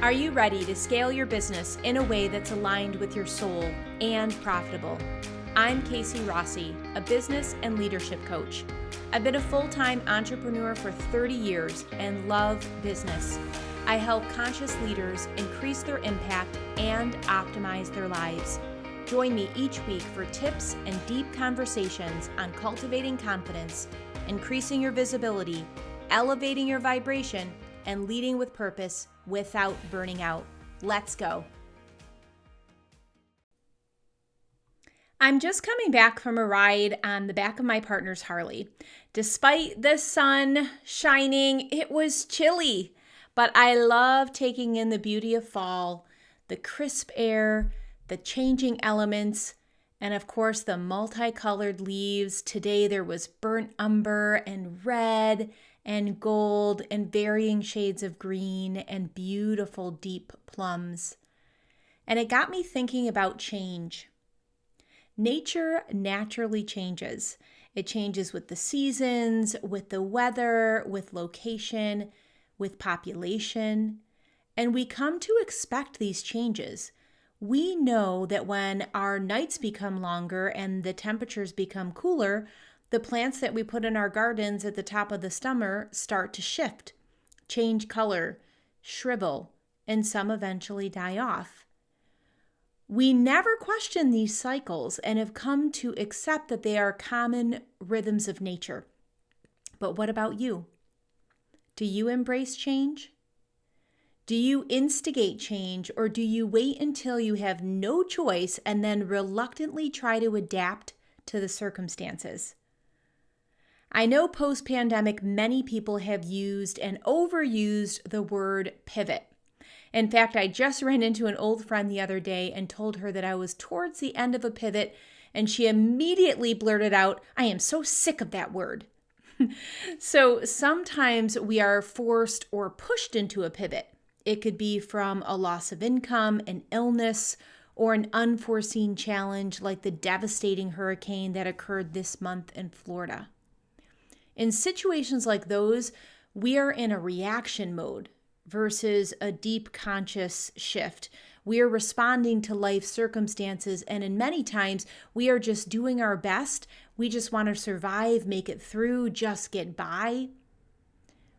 Are you ready to scale your business in a way that's aligned with your soul and profitable? I'm Casey Rossi, a business and leadership coach. I've been a full-time entrepreneur for 30 years and love business. I help conscious leaders increase their impact and optimize their lives. Join me each week for tips and deep conversations on cultivating confidence, increasing your visibility, elevating your vibration, and leading with purpose without burning out. Let's go. I'm just coming back from a ride on the back of my partner's Harley. Despite the sun shining, it was chilly, but I love taking in the beauty of fall, the crisp air, the changing elements, and of course the multicolored leaves. Today there was burnt umber and red and gold and varying shades of green and beautiful deep plums. And it got me thinking about change. Nature naturally changes. It changes with the seasons, with the weather, with location, with population. And we come to expect these changes. We know that when our nights become longer and the temperatures become cooler, the plants that we put in our gardens at the top of the summer start to shift, change color, shrivel, and some eventually die off. We never question these cycles and have come to accept that they are common rhythms of nature. But what about you? Do you embrace change? Do you instigate change, or do you wait until you have no choice and then reluctantly try to adapt to the circumstances? I know post-pandemic, many people have used and overused the word pivot. In fact, I just ran into an old friend the other day and told her that I was towards the end of a pivot, and she immediately blurted out, "I am so sick of that word." So sometimes we are forced or pushed into a pivot. It could be from a loss of income, an illness, or an unforeseen challenge like the devastating hurricane that occurred this month in Florida. In situations like those, we are in a reaction mode versus a deep conscious shift. We are responding to life circumstances, and in many times, we are just doing our best. We just want to survive, make it through, just get by.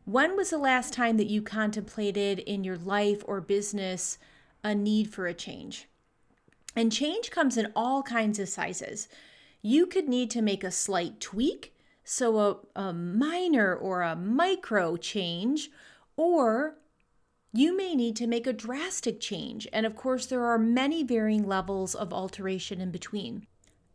When was the last time that you contemplated in your life or business a need for a change? And change comes in all kinds of sizes. You could need to make a slight tweak, so a minor or a micro change, or you may need to make a drastic change. And of course, there are many varying levels of alteration in between.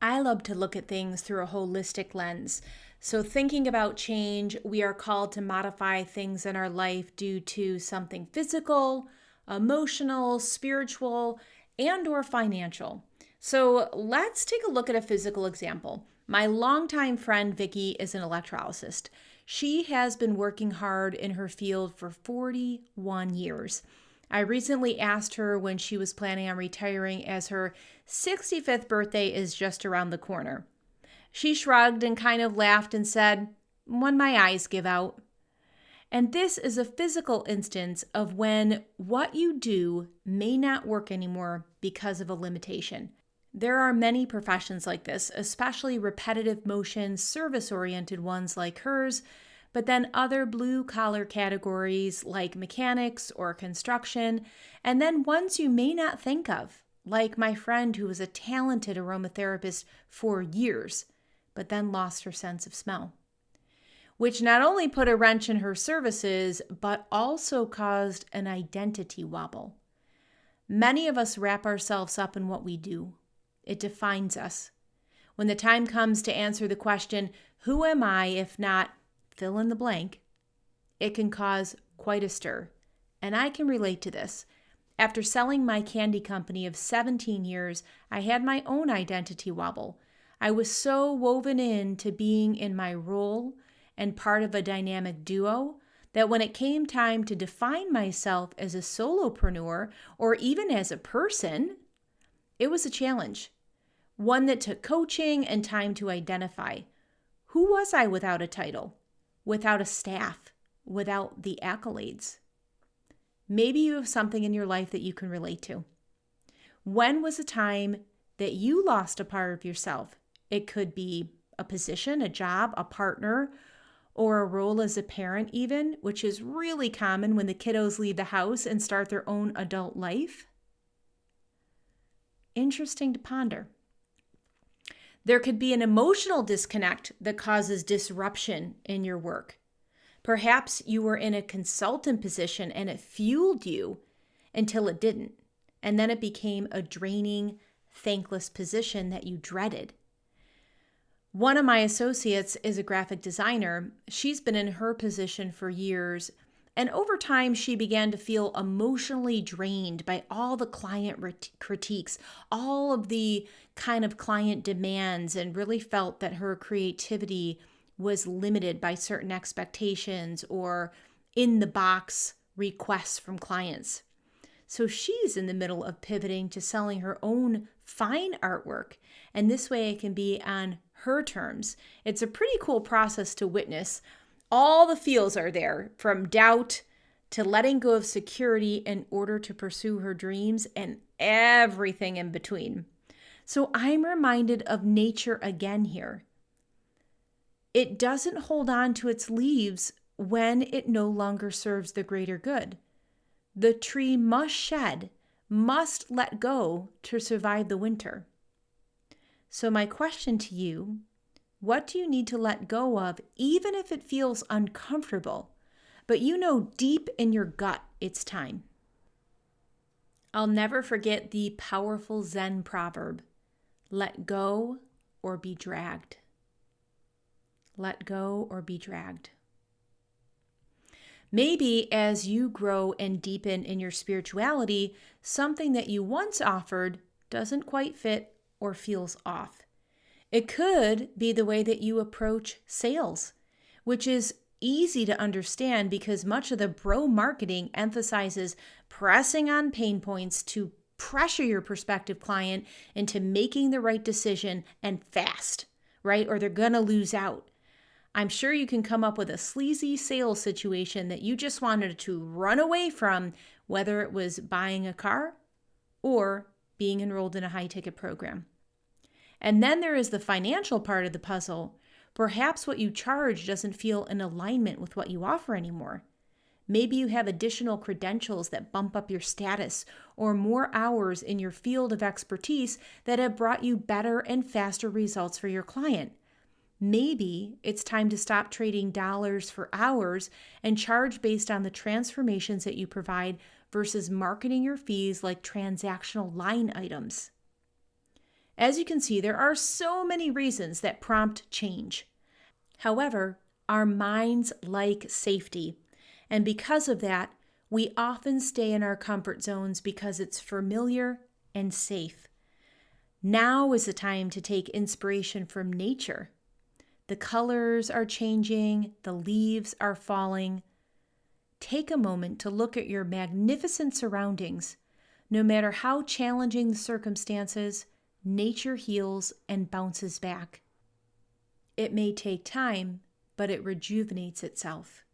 I love to look at things through a holistic lens. So thinking about change, we are called to modify things in our life due to something physical, emotional, spiritual, and or financial. So let's take a look at a physical example. My longtime friend Vicky is an electrolyst. She has been working hard in her field for 41 years. I recently asked her when she was planning on retiring, as her 65th birthday is just around the corner. She shrugged and kind of laughed and said, "When my eyes give out." And this is a physical instance of when what you do may not work anymore because of a limitation. There are many professions like this, especially repetitive motion, service-oriented ones like hers, but then other blue-collar categories like mechanics or construction, and then ones you may not think of, like my friend who was a talented aromatherapist for years, but then lost her sense of smell, which not only put a wrench in her services, but also caused an identity wobble. Many of us wrap ourselves up in what we do. It defines us. When the time comes to answer the question, who am I if not fill in the blank, it can cause quite a stir. And I can relate to this. After selling my candy company of 17 years, I had my own identity wobble. I was so woven into being in my role and part of a dynamic duo that when it came time to define myself as a solopreneur or even as a person, it was a challenge. One that took coaching and time to identify. Who was I without a title, without a staff, without the accolades? Maybe you have something in your life that you can relate to. When was a time that you lost a part of yourself? It could be a position, a job, a partner, or a role as a parent even, which is really common when the kiddos leave the house and start their own adult life. Interesting to ponder. There could be an emotional disconnect that causes disruption in your work. Perhaps you were in a consultant position and it fueled you until it didn't. And then it became a draining, thankless position that you dreaded. One of my associates is a graphic designer. She's been in her position for years. And over time, she began to feel emotionally drained by all the client critiques, all of the kind of client demands, and really felt that her creativity was limited by certain expectations or in-the-box requests from clients. So she's in the middle of pivoting to selling her own fine artwork, and this way it can be on her terms. It's a pretty cool process to witness. All the feels are there, from doubt to letting go of security in order to pursue her dreams and everything in between. So I'm reminded of nature again here. It doesn't hold on to its leaves when it no longer serves the greater good. The tree must shed, must let go to survive the winter. So my question to you, what do you need to let go of, even if it feels uncomfortable, but you know deep in your gut it's time? I'll never forget the powerful Zen proverb, let go or be dragged. Let go or be dragged. Maybe as you grow and deepen in your spirituality, something that you once offered doesn't quite fit or feels off. It could be the way that you approach sales, which is easy to understand because much of the bro marketing emphasizes pressing on pain points to pressure your prospective client into making the right decision and fast, right? Or they're going to lose out. I'm sure you can come up with a sleazy sales situation that you just wanted to run away from, whether it was buying a car or being enrolled in a high-ticket program. And then there is the financial part of the puzzle. Perhaps what you charge doesn't feel in alignment with what you offer anymore. Maybe you have additional credentials that bump up your status or more hours in your field of expertise that have brought you better and faster results for your client. Maybe it's time to stop trading dollars for hours and charge based on the transformations that you provide versus marketing your fees like transactional line items. As you can see, there are so many reasons that prompt change. However, our minds like safety, and because of that, we often stay in our comfort zones because it's familiar and safe. Now is the time to take inspiration from nature. The colors are changing, the leaves are falling. Take a moment to look at your magnificent surroundings. No matter how challenging the circumstances, nature heals and bounces back. It may take time, but it rejuvenates itself.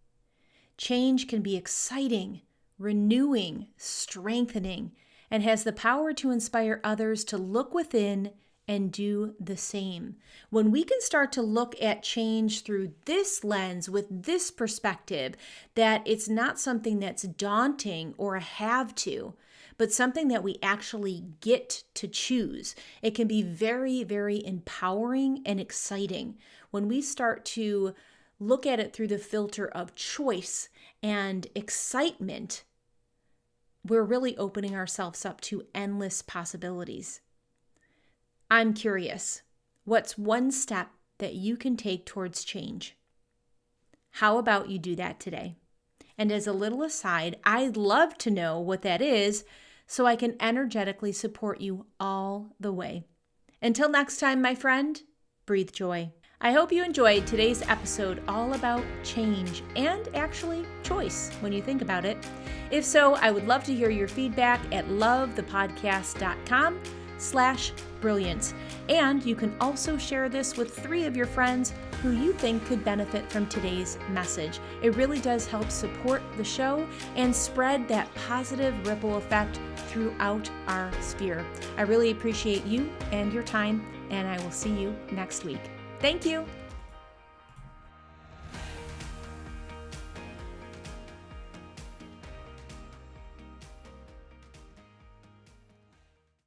Change can be exciting, renewing, strengthening, and has the power to inspire others to look within and do the same. When we can start to look at change through this lens with this perspective, that it's not something that's daunting or a have to, but something that we actually get to choose. It can be very, very empowering and exciting when we start to look at it through the filter of choice and excitement. We're really opening ourselves up to endless possibilities. I'm curious, what's one step that you can take towards change? How about you do that today? And as a little aside, I'd love to know what that is so I can energetically support you all the way. Until next time, my friend, breathe joy. I hope you enjoyed today's episode all about change and actually choice when you think about it. If so, I would love to hear your feedback at lovethepodcast.com/brilliance. And you can also share this with 3 of your friends who you think could benefit from today's message. It really does help support the show and spread that positive ripple effect throughout our sphere. I really appreciate you and your time, and I will see you next week. Thank you.